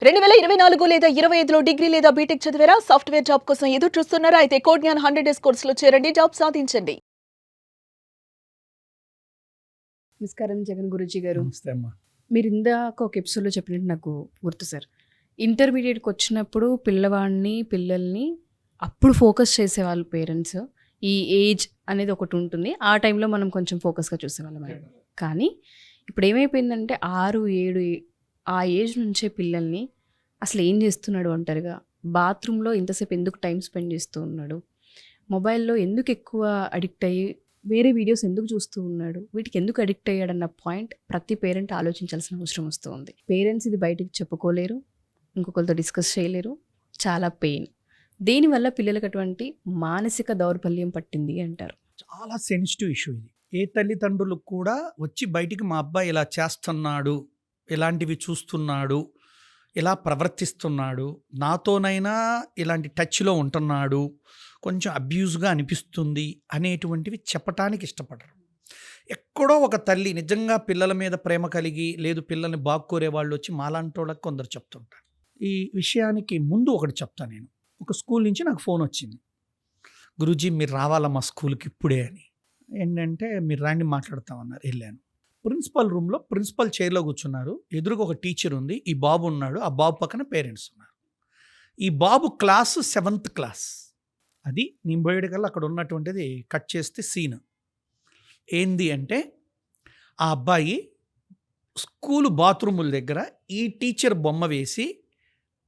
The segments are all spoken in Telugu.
2024 లేదా 25లో డిగ్రీ లేదా బీటెక్ చదివారా? సాఫ్ట్‌వేర్ జాబ్ కోసం ఎదురు చూస్తున్నారా? అయితే కోడ్ జ్ఞాన్ 100 డేస్ కోర్సులో చేరండి. జాబ్ సాధించండి. నమస్కారం జగన్ గురూజీ గారు. నమస్తే అమ్మా. మీరు ఇందాక ఒక ఎపిసోడ్‌లో చెప్పినట్టు నాకు గుర్తు సార్. ఇంటర్మీడియేట్‌కి వచ్చినప్పుడు పిల్లల్ని అప్పుడు ఫోకస్ చేసేవాళ్ళు పేరెంట్స్. ఈ ఏజ్ అనేది ఒకటి ఉంటుంది. ఆ టైంలో మనం కొంచెం ఫోకస్‌గా చూసేవాళ్ళం. కానీ ఇప్పుడు ఏమైపోయిందంటే 6, 7 ఆ ఏజ్ నుంచే పిల్లల్ని అసలు ఏం చేస్తున్నాడు ఒంటరిగా, బాత్రూంలో ఇంతసేపు ఎందుకు టైం స్పెండ్ చేస్తూ ఉన్నాడు, మొబైల్లో ఎందుకు ఎక్కువ అడిక్ట్ అయ్యి వేరే వీడియోస్ ఎందుకు చూస్తూ ఉన్నాడు, వీటికి ఎందుకు అడిక్ట్ అయ్యాడన్న పాయింట్ ప్రతి పేరెంట్ ఆలోచించాల్సిన అవసరం వస్తూ ఉంది. పేరెంట్స్ ఇది బయటికి చెప్పుకోలేరు, ఇంకొకరితో డిస్కస్ చేయలేరు, చాలా పెయిన్. దేనివల్ల పిల్లలకు అటువంటి మానసిక దౌర్బల్యం పట్టింది అంటారు? చాలా సెన్సిటివ్ ఇష్యూ ఇది. ఏ తల్లిదండ్రులు కూడా వచ్చి బయటికి మా అబ్బాయి ఇలా చేస్తున్నాడు, ఇలాంటివి చూస్తున్నాడు, ఇలా ప్రవర్తిస్తున్నాడు, నాతోనైనా ఇలాంటి టచ్లో ఉంటున్నాడు, కొంచెం అబ్యూజ్గా అనిపిస్తుంది అనేటువంటివి చెప్పటానికి ఇష్టపడరు. ఎక్కడో ఒక తల్లి నిజంగా పిల్లల మీద ప్రేమ కలిగి లేదు పిల్లల్ని బాగుకోరే వాళ్ళు వచ్చి మాలాంటోళ్ళకి కొందరు చెప్తుంటారు. ఈ విషయానికి ముందు ఒకటి చెప్తాను. నేను ఒక స్కూల్ నుంచి నాకు ఫోన్ వచ్చింది, గురూజీ మీరు రావాలా మా స్కూల్కి ఇప్పుడే అని. ఏంటంటే మీరు రాండి మాట్లాడతామన్నారు. వెళ్ళాను. ప్రిన్సిపల్ రూమ్లో ప్రిన్సిపల్ చైర్లో కూర్చున్నారు. ఎదురుగా ఒక టీచర్ ఉంది, ఈ బాబు ఉన్నాడు, ఆ బాబు పక్కన పేరెంట్స్ ఉన్నారు. ఈ బాబు క్లాసు 7th క్లాస్. అది నేను పోయేటికల్లా అక్కడ ఉన్నటువంటిది కట్ చేస్తే సీన్ ఏంది అంటే, ఆ అబ్బాయి స్కూలు బాత్రూముల దగ్గర ఈ టీచర్ బొమ్మ వేసి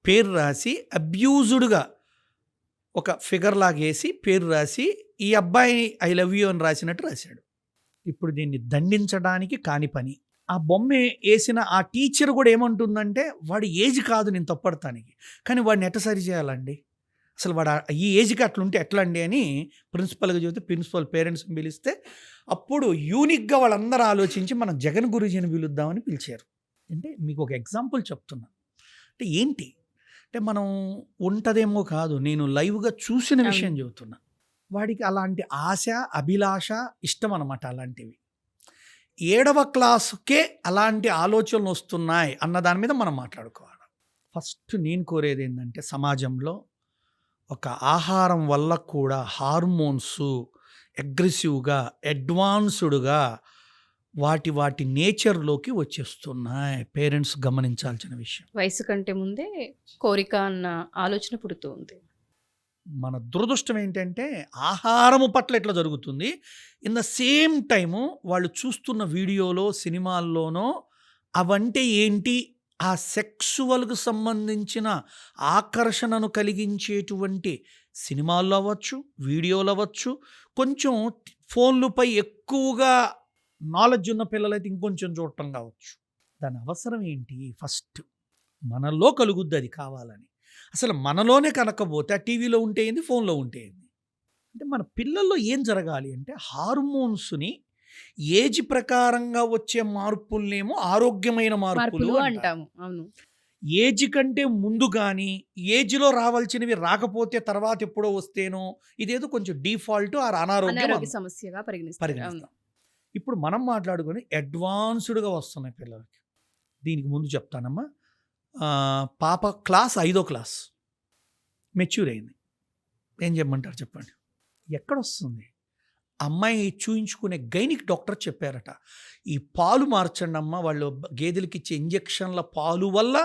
పేరు రాసి అబ్యూజ్డ్గా ఒక ఫిగర్ లాగేసి పేరు రాసి ఈ అబ్బాయి ఐ లవ్ యూ అని రాసినట్టు రాశాడు. ఇప్పుడు దీన్ని దండించడానికి కాని పని. ఆ బొమ్మ వేసిన ఆ టీచర్ కూడా ఏమంటుందంటే, వాడి ఏజ్ కాదు నేను తప్పడటానికి, కానీ వాడిని ఎట్ట సరి చేయాలండి, అసలు వాడు ఈ ఏజ్కి అట్లుంటే ఎట్లా అండి అని ప్రిన్సిపల్గా చెబితే ప్రిన్సిపల్ పేరెంట్స్ని పిలిస్తే అప్పుడు యూనిక్గా వాళ్ళందరూ ఆలోచించి మనం జగన్ గురూజీని పిలుద్దామని పిలిచారు. అంటే మీకు ఒక ఎగ్జాంపుల్ చెప్తున్నా. అంటే ఏంటి అంటే మనం ఉంటదేమో కాదు, నేను లైవ్గా చూసిన విషయం చెబుతున్నా. వాడికి అలాంటి ఆశ, అభిలాష, ఇష్టం అన్నమాట. అలాంటివి 7వ క్లాసుకే అలాంటి ఆలోచనలు వస్తున్నాయి అన్న దాని మీద మనం మాట్లాడుకోవాలి. ఫస్ట్ నేను కోరేది ఏంటంటే, సమాజంలో ఒక ఆహారం వల్ల కూడా హార్మోన్స్ అగ్రెసివ్గా అడ్వాన్స్డ్గా వాటి నేచర్లోకి వచ్చేస్తున్నాయి. పేరెంట్స్ గమనించాల్సిన విషయం. వయసు కంటే ముందే కోరిక అన్న ఆలోచన పుడుతూ ఉంది. మన దురదృష్టం ఏంటంటే ఆహారము పట్ల ఎట్లా జరుగుతుంది, ఇన్ ద సేమ్ టైము వాళ్ళు చూస్తున్న వీడియోలో సినిమాల్లోనో అవంటే ఏంటి, ఆ సెక్సువల్కు సంబంధించిన ఆకర్షణను కలిగించేటువంటి సినిమాల్లో అవ్వచ్చు, వీడియోలు అవ్వచ్చు, కొంచెం ఫోన్లపై ఎక్కువగా నాలెడ్జ్ ఉన్న పిల్లలైతే ఇంకొంచెం చూడటం కావచ్చు. దాని అవసరం ఏంటి? ఫస్ట్ మనలో కలుగుద్ది అది కావాలని. అసలు మనలోనే కనకపోతే ఆ టీవీలో ఉంటే ఏంది, ఫోన్లో ఉంటే ఏంది. అంటే మన పిల్లల్లో ఏం జరగాలి అంటే, హార్మోన్స్ని ఏజ్ ప్రకారంగా వచ్చే మార్పులనేమో ఆరోగ్యమైన మార్పులు అంటాము. అవును. ఏజ్ కంటే ముందు కానీ ఏజ్లో రావాల్సినవి రాకపోతే తర్వాత ఎప్పుడో వస్తేనో ఇదేదో కొంచెం డిఫాల్ట్ అనారోగ్య సమస్యగా పరిగణిస్తాం. ఇప్పుడు మనం మాట్లాడుకొని అడ్వాన్స్డ్గా వస్తున్నాయి పిల్లలకి. దీనికి ముందు చెప్తానమ్మా. పాప క్లాస్ 5వ క్లాస్ మెచ్యూర్ అయింది. ఏం చెప్పమంటారు చెప్పండి? ఎక్కడొస్తుంది? అమ్మాయి చూయించుకునే గైనిక్ డాక్టర్ చెప్పారట, ఈ పాలు మార్చండి అమ్మ, వాళ్ళు గేదెలకి ఇచ్చే ఇంజెక్షన్ల పాలు వల్ల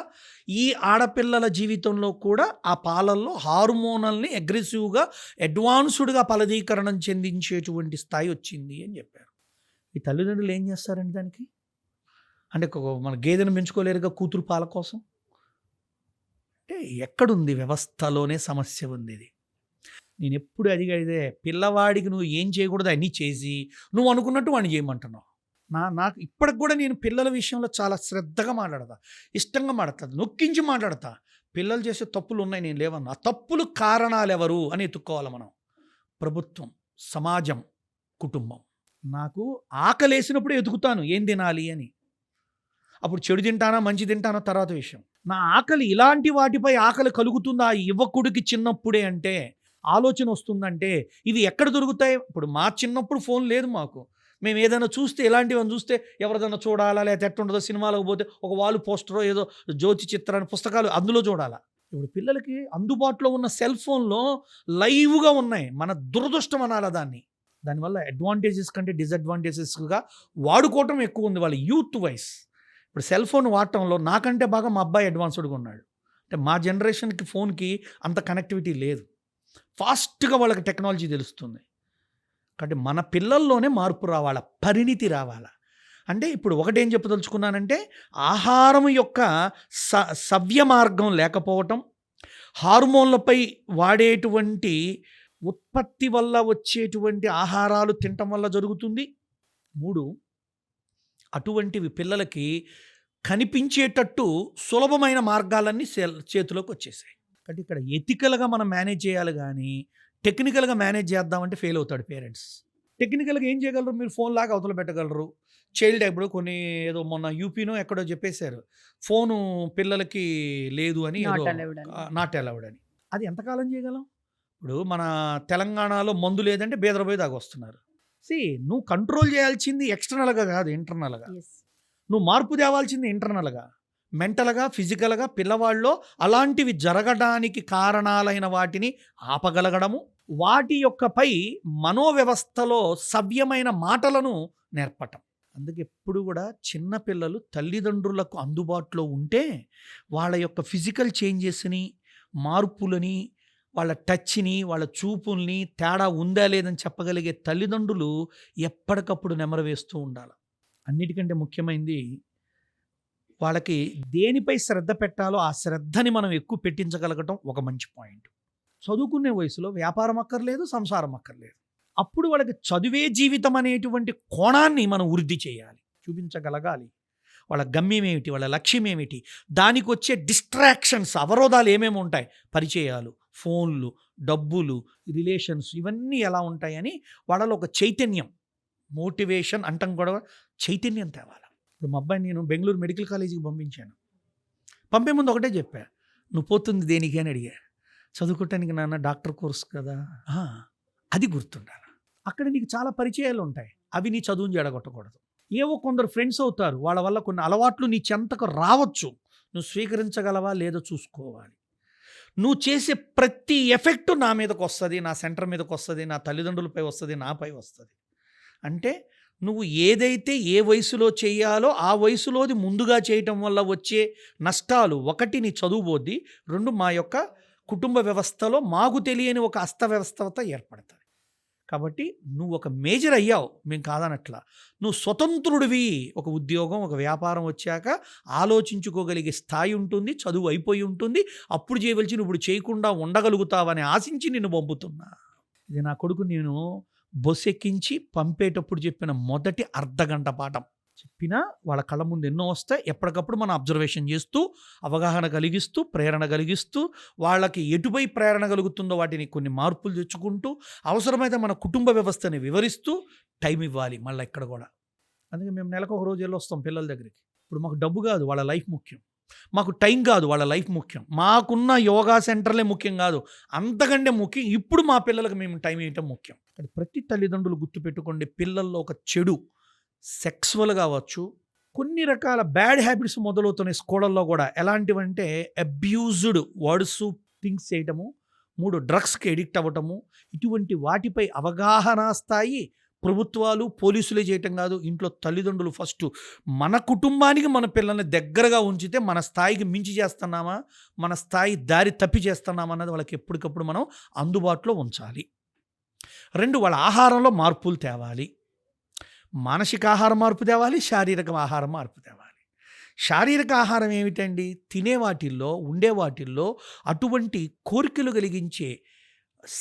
ఈ ఆడపిల్లల జీవితంలో కూడా ఆ పాలల్లో హార్మోనల్ని అగ్రెసివ్గా అడ్వాన్స్డ్గా ఫలదీకరణం చెందించేటువంటి స్థాయి వచ్చింది అని చెప్పారు. ఈ తల్లిదండ్రులు ఏం చేస్తారండి దానికి? అంటే మన గేదెను పెంచుకోలేరుగా కూతురు పాల కోసం. అంటే ఎక్కడుంది? వ్యవస్థలోనే సమస్య ఉంది. ఇది నేను ఎప్పుడు అడిగేదే, పిల్లవాడికి నువ్వు ఏం చేయకూడదు అన్నీ చేసి నువ్వు అనుకున్నట్టు వాడిని చేయమంటున్నావు. నాకు ఇప్పటికి కూడా నేను పిల్లల విషయంలో చాలా శ్రద్ధగా మాట్లాడతా, ఇష్టంగా మాట్లాడతా, నొక్కించి మాట్లాడతా. పిల్లలు చేసే తప్పులు ఉన్నాయి, నేను లేవన్నా. ఆ తప్పులు కారణాలు ఎవరు అని ఎత్తుక్కోవాలి మనం. ప్రభుత్వం, సమాజం, కుటుంబం. నాకు ఆకలేసినప్పుడు ఎదుగుతాను ఏం తినాలి అని. అప్పుడు చెడు తింటానా మంచి తింటానా తర్వాత విషయం. నా ఆకలి ఇలాంటి వాటిపై ఆకలి కలుగుతుందా యువకుడికి చిన్నప్పుడే అంటే, ఆలోచన వస్తుందంటే ఇవి ఎక్కడ దొరుకుతాయి? ఇప్పుడు మా చిన్నప్పుడు ఫోన్ లేదు మాకు. మేము ఏదైనా చూస్తే ఇలాంటివన్నీ చూస్తే ఎవరిదైనా చూడాలా, లేకపోతే ఎట్టుండదో, సినిమాలకు పోతే ఒక వాలు పోస్టరో ఏదో జ్యోతి చిత్రాన్ని పుస్తకాలు అందులో చూడాలా. ఇప్పుడు పిల్లలకి అందుబాటులో ఉన్న సెల్ ఫోన్లో లైవ్గా ఉన్నాయి. మన దురదృష్టం అనాలా దాన్ని. దానివల్ల అడ్వాంటేజెస్ కంటే డిసడ్వాంటేజెస్గా వాడుకోవటం ఎక్కువ ఉంది వాళ్ళ యూత్ వైస్. ఇప్పుడు సెల్ ఫోన్ వాడటంలో నాకంటే బాగా మా అబ్బాయి అడ్వాన్స్డ్గా ఉన్నాడు. అంటే మా జనరేషన్కి ఫోన్కి అంత కనెక్టివిటీ లేదు. ఫాస్ట్గా వాళ్ళకి టెక్నాలజీ తెలుస్తుంది. కాబట్టి మన పిల్లల్లోనే మార్పు రావాలా, పరిణితి రావాలా. అంటే ఇప్పుడు ఒకటేం చెప్పదలుచుకున్నానంటే, ఆహారం యొక్క సవ్య మార్గం లేకపోవటం, హార్మోన్లపై వాడేటువంటి ఉత్పత్తి వల్ల వచ్చేటువంటి ఆహారాలు తినటం వల్ల జరుగుతుంది. 3, అటువంటివి పిల్లలకి కనిపించేటట్టు సులభమైన మార్గాలన్నీ చేతిలోకి వచ్చేసాయి. కాబట్టి ఇక్కడ ఎథికల్గా మనం మేనేజ్ చేయాలి, కానీ టెక్నికల్గా మేనేజ్ చేద్దామంటే ఫెయిల్ అవుతాడు పేరెంట్స్. టెక్నికల్గా ఏం చేయగలరు, మీరు ఫోన్ లాగా అవతల పెట్టగలరు. చైల్డ్ ఇప్పుడు కొన్ని ఏదో మొన్న యూపీనో ఎక్కడో చెప్పేశారు, ఫోను పిల్లలకి లేదు అని, నాట్ అలౌడ్ అని. అది ఎంతకాలం చేయగలం? ఇప్పుడు మన తెలంగాణలో మందు లేదంటే బేదరపోయి దాకా వస్తున్నారు. నువ్వు కంట్రోల్ చేయాల్సింది ఎక్స్టర్నల్గా కాదు, ఇంటర్నల్గా. నువ్వు మార్పు తేవాల్సింది ఇంటర్నల్గా, మెంటల్గా, ఫిజికల్గా. పిల్లవాళ్ళలో అలాంటివి జరగడానికి కారణాలైన వాటిని ఆపగలగడము, వాటి యొక్కపై మనోవ్యవస్థలో సవ్యమైన మాటలను నేర్పటం. అందుకే ఎప్పుడు కూడా చిన్నపిల్లలు తల్లిదండ్రులకు అందుబాటులో ఉంటే వాళ్ళ యొక్క ఫిజికల్ చేంజెస్ని, మార్పులని, వాళ్ళ టచ్ని, వాళ్ళ చూపుల్ని తేడా ఉందా లేదని చెప్పగలిగే తల్లిదండ్రులు ఎప్పటికప్పుడు నెమరవేస్తూ ఉండాలి. అన్నిటికంటే ముఖ్యమైనది, వాళ్ళకి దేనిపై శ్రద్ధ పెట్టాలో ఆ శ్రద్ధని మనం ఎక్కువ పెట్టించగలగటం ఒక మంచి పాయింట్. చదువుకునే వయసులో వ్యాపారం అక్కర్లేదు, సంసారం అక్కర్లేదు. అప్పుడు వాళ్ళకి చదువే జీవితం అనేటువంటి కోణాన్ని మనం వృద్ధి చేయాలి, చూపించగలగాలి. వాళ్ళ గమ్యం ఏమిటి, వాళ్ళ లక్ష్యం ఏమిటి, దానికి వచ్చే డిస్ట్రాక్షన్స్, అవరోధాలు ఏమేమి ఉంటాయి, పరిచయాలు, ఫోన్లు, డబ్బులు, రిలేషన్స్, ఇవన్నీ ఎలా ఉంటాయని వాళ్ళలో ఒక చైతన్యం, మోటివేషన్ అంటాం కూడా, చైతన్యం తేవాలి. ఇప్పుడు మా అబ్బాయిని నేను బెంగళూరు మెడికల్ కాలేజీకి పంపించాను. పంపే ముందు ఒకటే చెప్పా, నువ్వు పోతుంది దేనికి అని అడిగా. చదువుకోవటానికి నాన్న, డాక్టర్ కోర్స్ కదా. అది గుర్తుండాలి. అక్కడ నీకు చాలా పరిచయాలు ఉంటాయి, అవి నీ చదువుని జడగొట్టకూడదు. ఏవో కొందరు ఫ్రెండ్స్ అవుతారు, వాళ్ళ వల్ల కొన్ని అలవాట్లు నీ చెంతకు రావచ్చు, నువ్వు స్వీకరించగలవా లేదో చూసుకోవాలి. నువ్వు చేసే ప్రతి ఎఫెక్ట్ నా మీదకి వస్తుంది, నా సెంటర్ మీదకి వస్తుంది, నా తల్లిదండ్రులపై వస్తుంది, నాపై వస్తుంది. అంటే నువ్వు ఏదైతే ఏ వయసులో చేయాలో ఆ వయసులోది ముందుగా చేయటం వల్ల వచ్చే నష్టాలు, 1 నీ చదువు పోద్ది, 2 మా యొక్క కుటుంబ వ్యవస్థలో మాకు తెలియని ఒక అస్తవ్యవస్థత ఏర్పడుతుంది. కాబట్టి నువ్వు ఒక మేజర్ అయ్యావు, మేము కాదనట్లా. నువ్వు స్వతంత్రుడివి, ఒక ఉద్యోగం, ఒక వ్యాపారం వచ్చాక ఆలోచించుకోగలిగే స్థాయి ఉంటుంది, చదువు అయిపోయి ఉంటుంది, అప్పుడు చేయవలసి ఇప్పుడు చేయకుండా ఉండగలుగుతావని ఆశించి నిన్ను పంపుతున్నా. ఇది నా కొడుకు నేను బస్సు ఎక్కించి పంపేటప్పుడు చెప్పిన మొదటి అర్ధగంట పాఠం. చెప్పినా వాళ్ళ కళ్ళ ముందు ఎన్నో వస్తాయి, ఎప్పటికప్పుడు మనం అబ్జర్వేషన్ చేస్తూ, అవగాహన కలిగిస్తూ, ప్రేరణ కలిగిస్తూ, వాళ్ళకి ఎటుపై ప్రేరణ కలుగుతుందో వాటిని కొన్ని మార్పులు తెచ్చుకుంటూ, అవసరమైతే మన కుటుంబ వ్యవస్థని వివరిస్తూ టైం ఇవ్వాలి. మళ్ళీ ఇక్కడ కూడా అందుకే మేము నెలకు ఒక రోజు వెళ్ళి వస్తాం పిల్లల దగ్గరికి. ఇప్పుడు మాకు డబ్బు కాదు, వాళ్ళ లైఫ్ ముఖ్యం. మాకు టైం కాదు, వాళ్ళ లైఫ్ ముఖ్యం. మాకున్న యోగా సెంటర్లే ముఖ్యం కాదు, అంతకంటే ముఖ్యం ఇప్పుడు మా పిల్లలకు మేము టైం ఇవ్వటం ముఖ్యం. ప్రతి తల్లిదండ్రులు గుర్తుపెట్టుకోండి, పిల్లల్లో ఒక చెడు సెక్సువల్ కావచ్చు, కొన్ని రకాల బ్యాడ్ హ్యాబిట్స్ మొదలవుతున్నాయి స్కూళ్ళల్లో కూడా. ఎలాంటివంటే అబ్యూజ్డ్ వర్డ్స్, థింగ్స్ చేయటము. 3 డ్రగ్స్కి ఎడిక్ట్ అవ్వటము. ఇటువంటి వాటిపై అవగాహన స్థాయి ప్రభుత్వాలు, పోలీసులే చేయటం కాదు, ఇంట్లో తల్లిదండ్రులు ఫస్ట్ మన కుటుంబానికి మన పిల్లల్ని దగ్గరగా ఉంచితే మన స్థాయికి మించి చేస్తున్నామా, మన స్థాయి దారి తప్పి చేస్తున్నామా అన్నది వాళ్ళకి ఎప్పటికప్పుడు మనం అందుబాటులో ఉంచాలి. 2 వాళ్ళ ఆహారంలో మార్పులు తేవాలి. మానసిక ఆహార మార్పు తేవాలి, శారీరక ఆహార మార్పు తేవాలి. శారీరక ఆహారం ఏమిటండి, తినే వాటిల్లో, ఉండే వాటిల్లో అటువంటి కోరికలు కలిగించే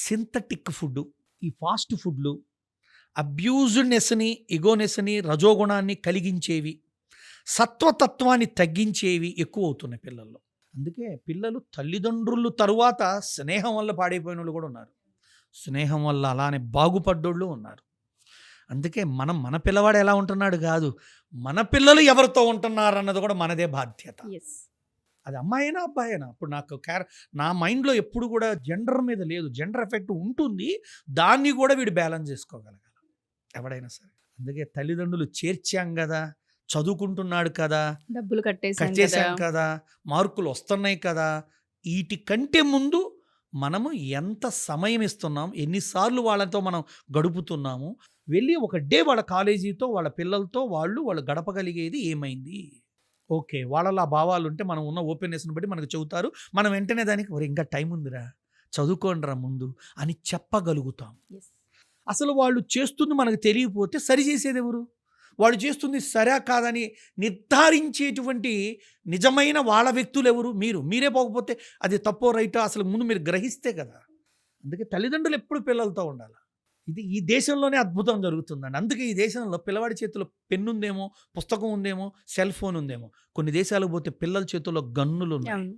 సింథటిక్ ఫుడ్, ఈ ఫాస్ట్ ఫుడ్లు, అబ్యూజ్డ్నెస్ని, ఇగోనెస్ని, రజోగుణాన్ని కలిగించేవి, సత్వతత్వాన్ని తగ్గించేవి ఎక్కువ అవుతున్నాయి పిల్లల్లో. అందుకే పిల్లలు తల్లిదండ్రులు తరువాత స్నేహం వల్ల పాడైపోయిన వాళ్ళు కూడా ఉన్నారు, స్నేహం వల్ల అలానే బాగుపడ్డోళ్ళు ఉన్నారు. అందుకే మనం మన పిల్లవాడు ఎలా ఉంటున్నాడు కాదు, మన పిల్లలు ఎవరితో ఉంటున్నారు అన్నది కూడా మనదే బాధ్యత. అది అమ్మాయినా అబ్బాయినా. ఇప్పుడు నాకు నా మైండ్లో ఎప్పుడు కూడా జెండర్ మీద లేదు, జెండర్ ఎఫెక్ట్ ఉంటుంది, దాన్ని కూడా వీడు బ్యాలెన్స్ చేసుకోగలగాలి ఎవడైనా సరే. అందుకే తల్లిదండ్రులు చేర్చాం కదా, చదువుకుంటున్నాడు కదా, డబ్బులు కట్టేసాం కట్టేశాం కదా. కదా, మార్కులు వస్తున్నాయి కదా, వీటి కంటే ముందు మనము ఎంత సమయం ఇస్తున్నాం, ఎన్నిసార్లు వాళ్ళతో మనం గడుపుతున్నాము, వెళ్ళి ఒక డే వాళ్ళ కాలేజీతో వాళ్ళ పిల్లలతో వాళ్ళు గడపగలిగేది ఏమైంది. ఓకే, వాళ్ళలో ఆ భావాలు ఉంటే మనం ఉన్న ఓపెన్నెస్ని బట్టి మనకు చెబుతారు. మనం వెంటనే దానికి "ఒరేయ్, ఇంకా టైం ఉందిరా, చదువుకోండిరా ముందు" అని చెప్పగలుగుతాం. Yes. అసలు వాళ్ళు చేస్తుంది మనకు తెలియకపోతే సరి చేసేది ఎవరు? వాళ్ళు చేస్తుంది సరా కాదని నిర్ధారించేటువంటి నిజమైన వాళ్ళ వ్యక్తులు ఎవరు? మీరే పోకపోతే అది తప్పో రైటో అసలు ముందు మీరు గ్రహిస్తే కదా. అందుకే తల్లిదండ్రులు ఎప్పుడు పిల్లలతో ఉండాలి. ఇది ఈ దేశంలోనే అద్భుతం జరుగుతుందండి. అందుకే ఈ దేశంలో పిల్లవాడి చేతిలో పెన్ను ఉందేమో, పుస్తకం ఉందేమో, సెల్ ఫోన్ ఉందేమో, కొన్ని దేశాలకు పోతే పిల్లల చేతుల్లో గన్నులు ఉన్నాయి. అవును.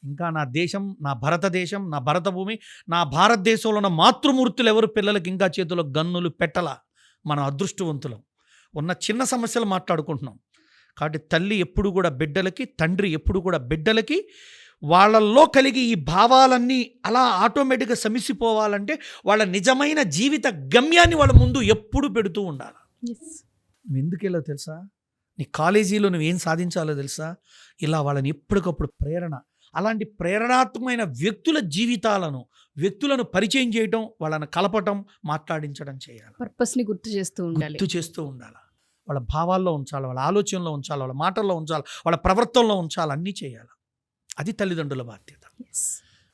ఇంకా నా దేశం, నా భారతదేశం, నా భరతభూమి, నా భారతదేశంలో ఉన్న మాతృమూర్తులు ఎవరు పిల్లలకి ఇంకా చేతిలో గన్నులు పెట్టలా. మనం అదృష్టవంతులం. ఉన్న చిన్న సమస్యలు మాట్లాడుకుంటున్నాం. కాబట్టి తల్లి ఎప్పుడు కూడా బిడ్డలకి, తండ్రి ఎప్పుడు కూడా బిడ్డలకి వాళ్ళల్లో కలిగి ఈ భావాలన్నీ అలా ఆటోమేటిక్గా సమిసిపోవాలంటే వాళ్ళ నిజమైన జీవిత గమ్యాన్ని వాళ్ళ ముందు ఎప్పుడు పెడుతూ ఉండాలి. Yes. నువ్వు ఎందుకు ఇలా తెలుసా? నీ కాలేజీలో నువ్వేం సాధించాలో తెలుసా? ఇలా వాళ్ళని ఎప్పటికప్పుడు అలాంటి ప్రేరణాత్మకమైన వ్యక్తులను పరిచయం చేయటం, వాళ్ళని కలపటం, మాట్లాడించడం చేయాలి. పర్పస్ని గుర్తు చేస్తూ ఉండాలి. వాళ్ళ భావాల్లో ఉంచాలి, వాళ్ళ ఆలోచనలో ఉంచాలి, వాళ్ళ మాటల్లో ఉంచాలి, వాళ్ళ ప్రవర్తనలో ఉంచాలి, అన్నీ చేయాలి. అది తల్లిదండ్రుల బాధ్యత. Yes.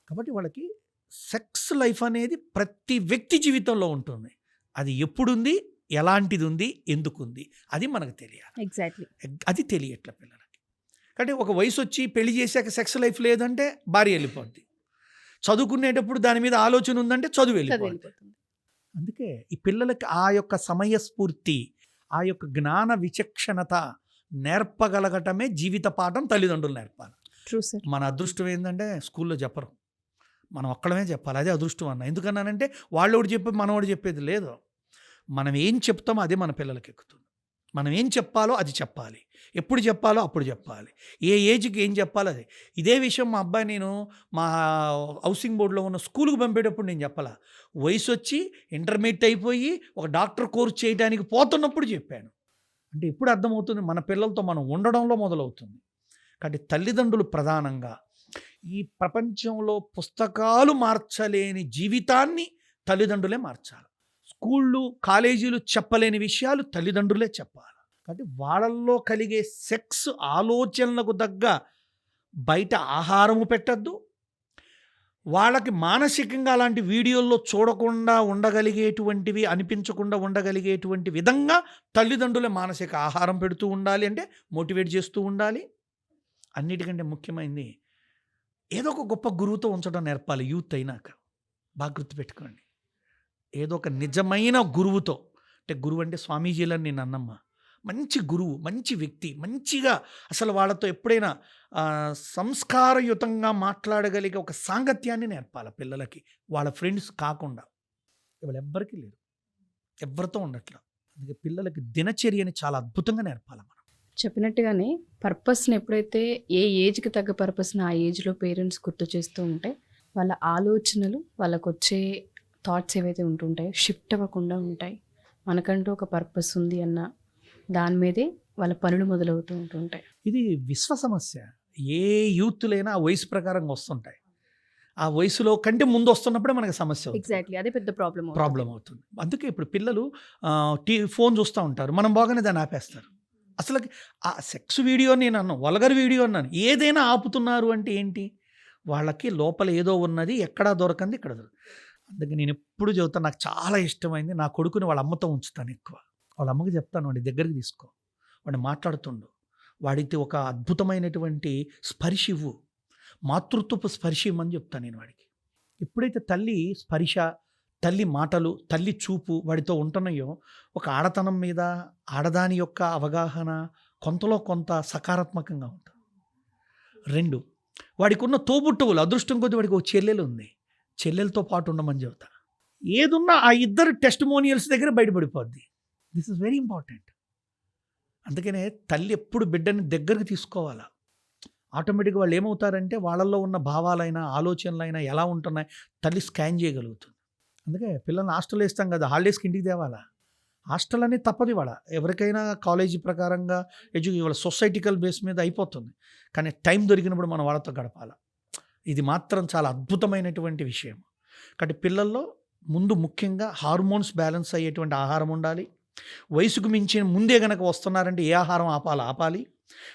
కాబట్టి వాళ్ళకి సెక్స్ లైఫ్ అనేది ప్రతి వ్యక్తి జీవితంలో ఉంటుంది. అది ఎప్పుడుంది, ఎలాంటిది ఉంది, ఎందుకుంది, అది మనకు తెలియాలి. Exactly. అది తెలియట్ల పిల్లలకి. కాబట్టి ఒక వయసు వచ్చి పెళ్లి చేశాక సెక్స్ లైఫ్ లేదంటే భార్య వెళ్ళిపోద్ది. చదువుకునేటప్పుడు దాని మీద ఆలోచన ఉందంటే చదువు వెళ్ళిపోద్ది. అందుకే ఈ పిల్లలకి ఆ యొక్క సమయస్ఫూర్తి, ఆ యొక్క జ్ఞాన విచక్షణత నేర్పగలగటమే జీవిత పాఠం తల్లిదండ్రులు నేర్పాలి. True, sir. మన అదృష్టం ఏంటంటే స్కూల్లో చెప్పరు, మనం ఒక్కడమే చెప్పాలి. అదే అదృష్టం అన్న. ఎందుకన్నానంటే వాళ్ళు ఒకటి చెప్పి మనవాడు చెప్పేది లేదు. మనం ఏం చెప్తామో అదే మన పిల్లలకి ఎక్కుతుంది. మనం ఏం చెప్పాలో అది చెప్పాలి, ఎప్పుడు చెప్పాలో అప్పుడు చెప్పాలి, ఏ ఏజ్కి ఏం చెప్పాలో అది. ఇదే విషయం మా అబ్బాయి నేను మా హౌసింగ్ బోర్డులో ఉన్న స్కూల్కి పంపేటప్పుడు నేను చెప్పాలా. వయసు వచ్చి ఇంటర్మీడియట్ అయిపోయి ఒక డాక్టర్ కోర్స్ చేయడానికి పోతున్నప్పుడు చెప్పాను. అంటే ఇప్పుడు అర్థమవుతుంది మన పిల్లలతో మనం ఉండడంలో మొదలవుతుంది. కాబట్టి తల్లిదండ్రులు ప్రధానంగా ఈ ప్రపంచంలో పుస్తకాలు మార్చలేని జీవితాన్ని తల్లిదండ్రులే మార్చాలి. స్కూళ్ళు, కాలేజీలు చెప్పలేని విషయాలు తల్లిదండ్రులే చెప్పాలి. కాబట్టి వాళ్ళల్లో కలిగే సెక్స్ ఆలోచనలకు తగ్గ బయట ఆహారము పెట్టద్దు. వాళ్ళకి మానసికంగా అలాంటి వీడియోల్లో చూడకుండా ఉండగలిగేటువంటివి, అనిపించకుండా ఉండగలిగేటువంటి విధంగా తల్లిదండ్రులే మానసిక ఆహారం పెడుతూ ఉండాలి, అంటే మోటివేట్ చేస్తూ ఉండాలి. అన్నిటికంటే ముఖ్యమైనది ఏదో ఒక గొప్ప గురువుతో ఉంచడం నేర్పాలి. యూత్ అయినాక బాగా గుర్తుపెట్టుకోండి, ఏదో ఒక నిజమైన గురువుతో. అంటే గురువు అంటే స్వామీజీలని నేను అన్నమ్మ, మంచి గురువు, మంచి వ్యక్తి, మంచిగా అసలు వాళ్ళతో ఎప్పుడైనా సంస్కారయుతంగా మాట్లాడగలిగే ఒక సాంగత్యాన్ని నేర్పాలి పిల్లలకి. వాళ్ళ ఫ్రెండ్స్ కాకుండా ఇవాళ ఎవ్వరికీ లేరు, ఎవరితో ఉండట్లా. అందుకే పిల్లలకి దినచర్యని చాలా అద్భుతంగా నేర్పాలి మనం. చెప్పినట్టుగానే పర్పస్ని ఎప్పుడైతే ఏ ఏజ్కి తగ్గ పర్పస్ని ఆ ఏజ్లో పేరెంట్స్ గుర్తు చేస్తూ ఉంటే వాళ్ళ ఆలోచనలు, వాళ్ళకు వచ్చే థాట్స్ ఏవైతే ఉంటుంటాయో షిఫ్ట్ అవ్వకుండా ఉంటాయి. మనకంటూ ఒక పర్పస్ ఉంది అన్న దాని మీదే వాళ్ళ పనులు మొదలవుతూ ఉంటుంటాయి. ఇది విశ్వ సమస్య. ఏ యూత్లైనా ఆ వయసు ప్రకారంగా వస్తుంటాయి. ఆ వయసులో కంటే ముందు వస్తున్నప్పుడే మనకి సమస్య అవుతుంది. ఎగ్జాక్ట్లీ, అదే పెద్ద ప్రాబ్లం అవుతుంది. అందుకే ఇప్పుడు పిల్లలు ఫోన్ చూస్తూ ఉంటారు, మనం బాగానే దాన్ని ఆపేస్తారు. అసలు ఆ సెక్స్ వీడియో నేను అన్నాను, వల్గర్ వీడియో అన్నాను, ఏదైనా ఆపుతున్నారు అంటే ఏంటి? వాళ్ళకి లోపల ఏదో ఉన్నది, ఎక్కడా దొరకంది ఇక్కడ దొరకదు. అందుకే నేను ఎప్పుడు చెబుతాను, నాకు చాలా ఇష్టమైంది, నా కొడుకుని వాళ్ళ అమ్మతో ఉంచుతాను ఎక్కువ. వాళ్ళ అమ్మకి చెప్తాను, వాడి దగ్గరికి తీసుకో, వాడిని మాట్లాడుతుండు, వాడికి ఒక అద్భుతమైనటువంటి స్పర్శ ఇవ్వు, మాతృత్వపు స్పర్శ ఇవ్వమని చెప్తాను నేను వాడికి. ఎప్పుడైతే తల్లి స్పర్శ, తల్లి మాటలు, తల్లి చూపు వాడితో ఉంటున్నాయో ఒక ఆడతనం మీద ఆడదాని యొక్క అవగాహన కొంతలో కొంత సకారాత్మకంగా ఉంటుంది. 2, వాడికి ఉన్న తోబుట్టువులు, అదృష్టం కొద్ది వాడికి ఒక చెల్లెలు ఉంది, చెల్లెలతో పాటు ఉండమని చెబుతా. ఏదున్నా ఆ ఇద్దరు టెస్టిమోనియల్స్ దగ్గర బయటపడిపోద్ది. This is very important. అందుకనే తల్లి ఎప్పుడు బిడ్డని దగ్గరకు తీసుకోవాలా. ఆటోమేటిక్గా వాళ్ళు ఏమవుతారంటే వాళ్ళల్లో ఉన్న భావాలైనా ఆలోచనలైనా ఎలా ఉంటున్నాయి తల్లి స్కాన్ చేయగలుగుతుంది. అందుకే పిల్లల్ని హాస్టల్లో ఇస్తాం కదా, హాలిడేస్కి ఇంటికి తేవాలా. హాస్టల్ అనేది తప్పదు ఇవాళ. ఎవరికైనా కాలేజీ ప్రకారంగా ఇవాళ సొసైటికల్ బేస్ మీద అయిపోతుంది. కానీ టైం దొరికినప్పుడు మనం వాళ్ళతో గడపాలి. ఇది మాత్రం చాలా అద్భుతమైనటువంటి విషయం. కాబట్టి పిల్లల్లో ముందు ముఖ్యంగా హార్మోన్స్ బ్యాలెన్స్ అయ్యేటువంటి ఆహారం ఉండాలి. వయసుకు మించిన ముందే గనక వస్తున్నారంటే ఏ ఆహారం ఆపాలి.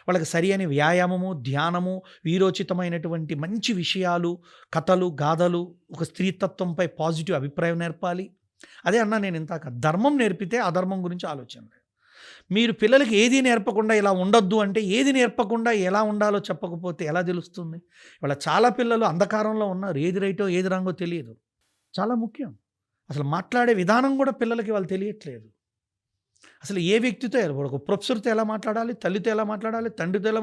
వాళ్ళకి సరి అయిన వ్యాయామము, ధ్యానము, వీరోచితమైనటువంటి మంచి విషయాలు, కథలు, గాథలు, ఒక స్త్రీతత్వంపై పాజిటివ్ అభిప్రాయం నేర్పాలి. అదే అన్నా నేను ఇంతాక, ధర్మం నేర్పితే అధర్మం గురించి ఆలోచన లేదు. మీరు పిల్లలకి ఏది నేర్పకుండా ఇలా ఉండొద్దు అంటే, ఏది నేర్పకుండా ఎలా ఉండాలో చెప్పకపోతే ఎలా తెలుస్తుంది? ఇవాళ చాలా పిల్లలు అంధకారంలో ఉన్నారు. ఏది రైటో ఏది రాంగో తెలియదు. చాలా ముఖ్యం. అసలు మాట్లాడే విధానం కూడా పిల్లలకి వాళ్ళు తెలియట్లేదు. అసలు ఏ వ్యక్తితో ఒక ప్రొఫెసర్తో ఎలా మాట్లాడాలి, తల్లితో ఎలా మాట్లాడాలి, తండ్రితో ఎలా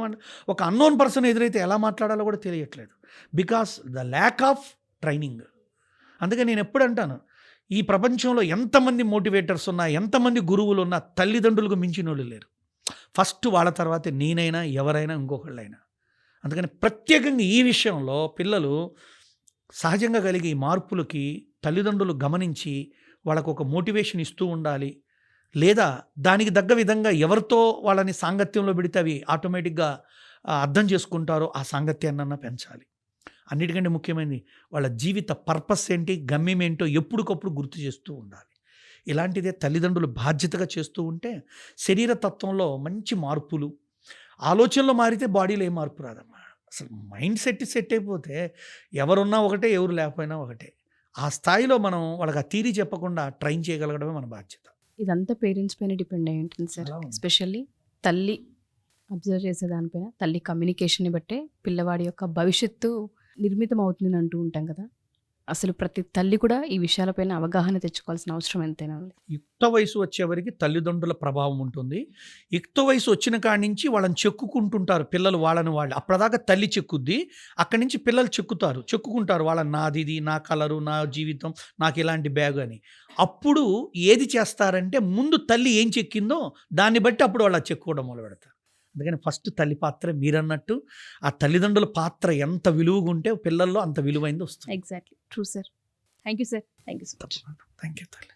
ఒక అన్నోన్ పర్సన్ ఎదురైతే ఎలా మాట్లాడాలో కూడా తెలియట్లేదు. Because the lack of training. అందుకే నేను ఎప్పుడు అంటాను, ఈ ప్రపంచంలో ఎంతమంది మోటివేటర్స్ ఉన్నా, ఎంతమంది గురువులు ఉన్నా, తల్లిదండ్రులకు మించిన వాళ్ళు లేరు. ఫస్ట్ వాళ్ళ తర్వాతే నేనైనా, ఎవరైనా, ఇంకొకళ్ళైనా. అందుకని ప్రత్యేకంగా ఈ విషయంలో పిల్లలు సహజంగా కలిగే ఈ మార్పులకి తల్లిదండ్రులు గమనించి వాళ్ళకు ఒక మోటివేషన్ ఇస్తూ ఉండాలి. లేదా దానికి తగ్గ విధంగా ఎవరితో వాళ్ళని సాంగత్యంలో పెడితే అవి ఆటోమేటిక్గా అర్థం చేసుకుంటారో ఆ సాంగత్యాన్నన్నా పెంచాలి. అన్నిటికంటే ముఖ్యమైనది వాళ్ళ జీవిత పర్పస్ ఏంటి, గమ్యం ఏంటో ఎప్పటికప్పుడు గుర్తు చేస్తూ ఉండాలి. ఇలాంటిదే తల్లిదండ్రులు బాధ్యతగా చేస్తూ ఉంటే శరీర తత్వంలో మంచి మార్పులు, ఆలోచనలో మారితే బాడీలో ఏ మార్పు రాదమ్మా. అసలు మైండ్ సెట్ అయిపోతే ఎవరున్నా ఒకటే, ఎవరు లేకపోయినా ఒకటే. ఆ స్థాయిలో మనం వాళ్ళకి ఆ థీరీ చెప్పకుండా ట్రైన్ చేయగలగడమే మన బాధ్యత. ఇదంతా పేరెంట్స్ పైన డిపెండ్ అయి ఉంటుంది సార్. అలా ఉంది. ఎస్పెషల్లీ తల్లి అబ్జర్వ్ చేసే దానిపైన, తల్లి కమ్యూనికేషన్ని బట్టే పిల్లవాడి యొక్క భవిష్యత్తు నిర్మితం అవుతుందని అంటూ ఉంటాం కదా. అసలు ప్రతి తల్లి కూడా ఈ విషయాలపైన అవగాహన తెచ్చుకోవాల్సిన అవసరం ఎంతైనా ఉంది. యుక్త వయసు వచ్చేవరకు తల్లిదండ్రుల ప్రభావం ఉంటుంది. యుక్త వయసు వచ్చిన కాడి నుంచి వాళ్ళని చెక్కుకుంటుంటారు పిల్లలు, వాళ్ళని వాళ్ళు. అప్పటిదాకా తల్లి చెక్కుద్ది, అక్కడి నుంచి పిల్లలు చెక్కుకుంటారు వాళ్ళని, నాది ఇది, నా కలరు, నా జీవితం, నాకు ఇలాంటి బ్యాగ్ అని. అప్పుడు ఏది చేస్తారంటే ముందు తల్లి ఏం చెక్కిందో దాన్ని బట్టి అప్పుడు వాళ్ళు చెక్కుకోవడం మొదలు పెడతారు. అందుకని ఫస్ట్ తల్లి పాత్ర మీరన్నట్టు ఆ తల్లిదండ్రుల పాత్ర ఎంత విలువగా ఉంటే పిల్లల్లో అంత విలువైంది వస్తుంది. Exactly true sir. Thank you sir. Thank you so much. Thank you తల్లి.